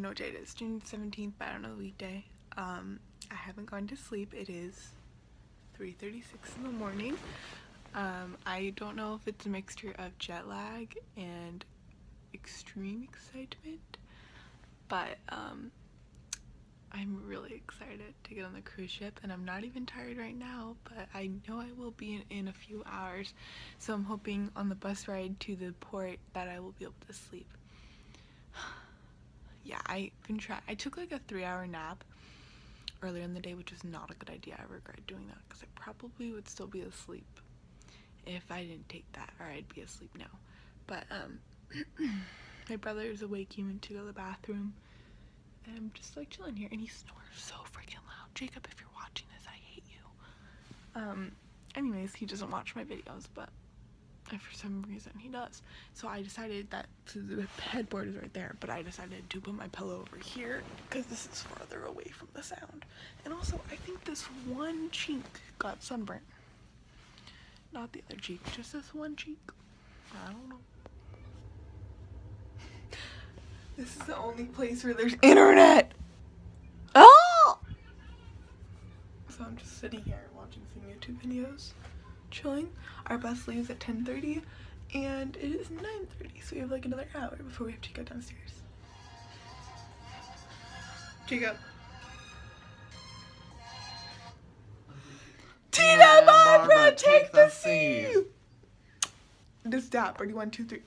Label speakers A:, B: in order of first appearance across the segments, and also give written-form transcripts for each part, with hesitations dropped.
A: know what day it is. June 17th, but I don't know the weekday. I haven't gone to sleep. It is 3:36 in the morning. I don't know if it's a mixture of jet lag and extreme excitement, but I'm really excited to get on the cruise ship, and I'm not even tired right now, but I know I will be in a few hours, so I'm hoping on the bus ride to the port that I will be able to sleep. Yeah, I've been trying. I took like a 3-hour nap earlier in the day, which is not a good idea. I regret doing that because I probably would still be asleep if I didn't take that, or I'd be asleep now. But my brother is awake. He went to go to the bathroom, and I'm just like chilling here, and he snores so freaking loud. Jacob, if you're watching this, I hate you. Anyways, he doesn't watch my videos, but for some reason he does. So I decided that the headboard is right there, but I decided to put my pillow over here because this is farther away from the sound. And also, I think this one cheek got sunburnt. Not the other cheek, just this one cheek. I don't know. This is the only place where there's internet. Oh! So I'm just sitting here watching some YouTube videos, chilling. Our bus leaves at 10:30 and it is 9:30, so we have like another hour before we have to go downstairs. Jacob. Tina Barbara, take the seat! Just stop. Ready? 1, 2, 3.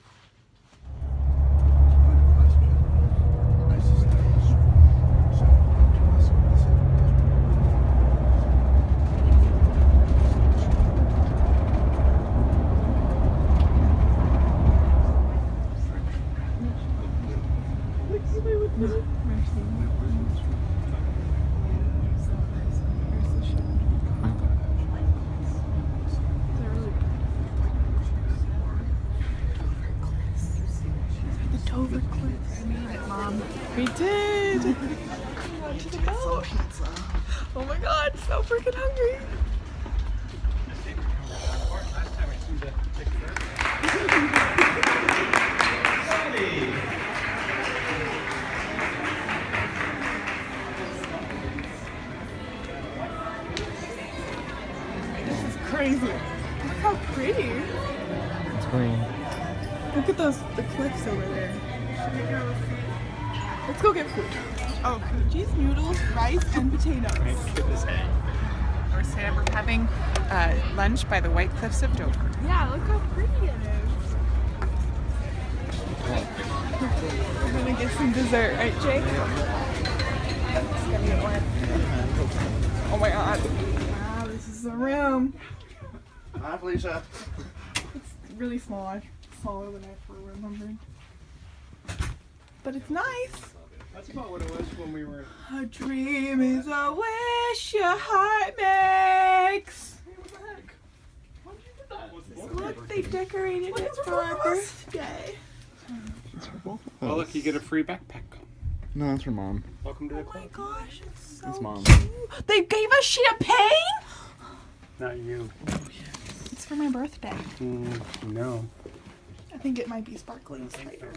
A: We did! We went to the boat. Oh my god, so freaking hungry! This is crazy. Look how pretty.
B: It's green.
A: Look at the cliffs over there. Should we go see? Let's go get food. Oh, cheese, noodles, rice, and potatoes.
C: We're having lunch by the White Cliffs of Dover.
A: Yeah, look how pretty it is. We're gonna get some dessert, right, Jake? It's gonna get wet. Oh my god. Wow, this is the room.
B: Hi, Felicia.
A: It's really small. Smaller than I ever remembered. But it's nice.
B: That's about what it was when we were...
A: A dream is a wish your heart makes.
B: Hey, what the heck? Why did you do that?
A: Look, they decorated it for our birthday.
D: It's for both of us.
B: Oh, look, you get a free backpack.
D: No, it's for Mom.
B: Welcome to the
A: Oh my
B: club.
A: gosh, it's so
D: It's Mom.
A: cute. They gave us champagne?
B: Not you.
A: It's for my birthday.
B: No.
A: I think it might be sparkling cider.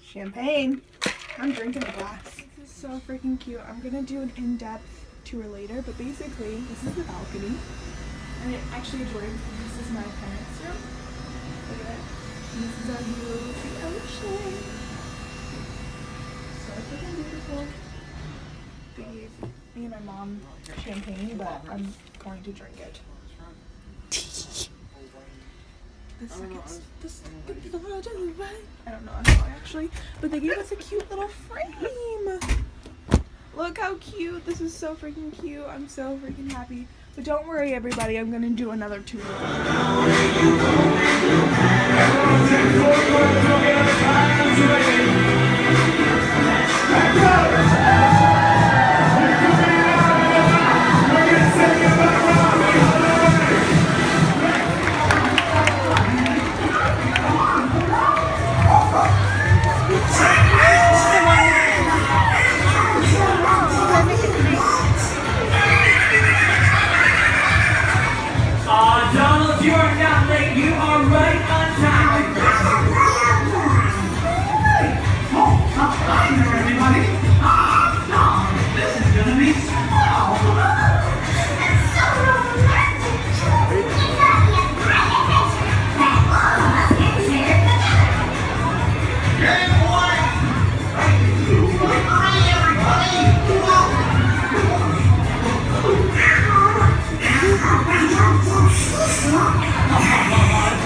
A: Champagne. I'm drinking a glass. This is so freaking cute. I'm gonna do an in-depth tour later, but basically, this is the balcony. And it actually adjoins because this is my parents' room. Look at it. And this is our view of the ocean. So freaking beautiful. They gave me and my mom champagne, but I'm going to drink it. I don't know how actually, but they gave us a cute little frame. Look how cute. This is so freaking cute. I'm so freaking happy. But don't worry, everybody. I'm going to do another tour.
E: Donald, you are not late. You are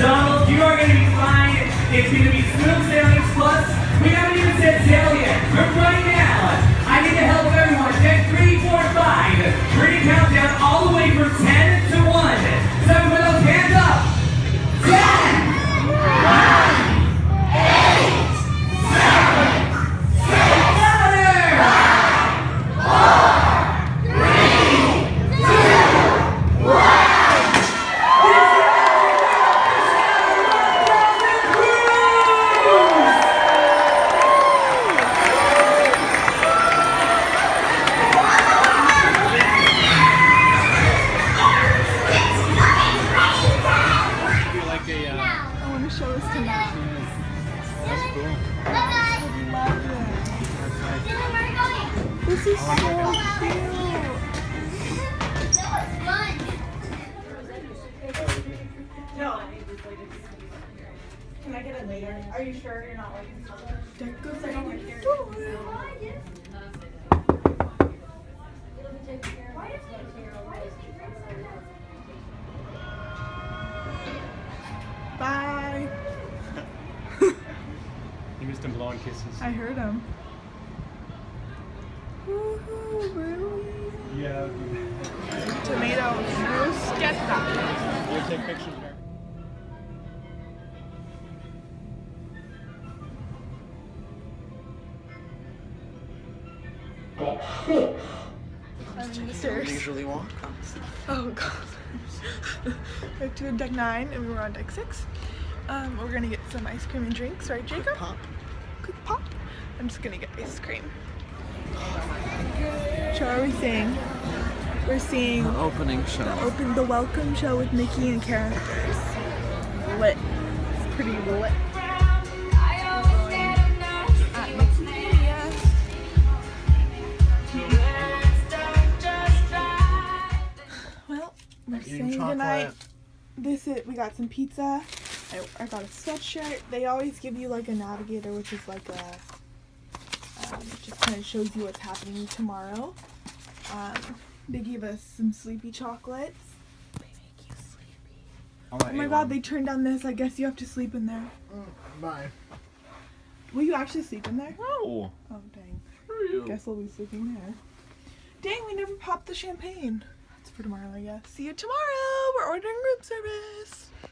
E: Donald, you are going to be fine. It's going to be smooth sailing. Plus, we haven't even set sail yet. But right now, I need the help of everyone. 10, 3, 4, 5. We're going to count down all the way from 10 to 1. So everyone else, hands up. 10, 9, 8, 7, 6, 5, 4, 3, 2, 1.
A: I want to show this to Matt.
B: That's cool.
A: This is so cute.
F: Can I get it later? Are you sure you're not working?
A: Bye.
B: You missed him blowing kisses.
A: I heard him. Woohoo, really?
B: Yeah.
A: Tomato bruschetta.
B: We'll take pictures there.
A: I'm in the stairs.
D: Usually walk.
A: Oh god. We're to deck 9 and we're on deck 6. We're gonna get some ice cream and drinks, right, Jacob?
D: Pop.
A: Quick pop. I'm just gonna get ice cream. So what are we seeing? We're seeing
D: Opening show.
A: the welcome show with Mickey and characters. Lit. It's pretty lit. At Mickey Media. Well, we're saying goodnight. We got some pizza. I got a sweatshirt. They always give you like a navigator, which is like a just kind of shows you what's happening tomorrow. They gave us some sleepy chocolates. They make you sleepy. Oh my god, they turned down this. I guess you have to sleep in there.
D: Bye.
A: Will you actually sleep in there?
D: No.
A: Oh dang. Guess I'll be sleeping there. Dang, we never popped the champagne. It's for tomorrow, I guess. See you tomorrow. We're ordering room service.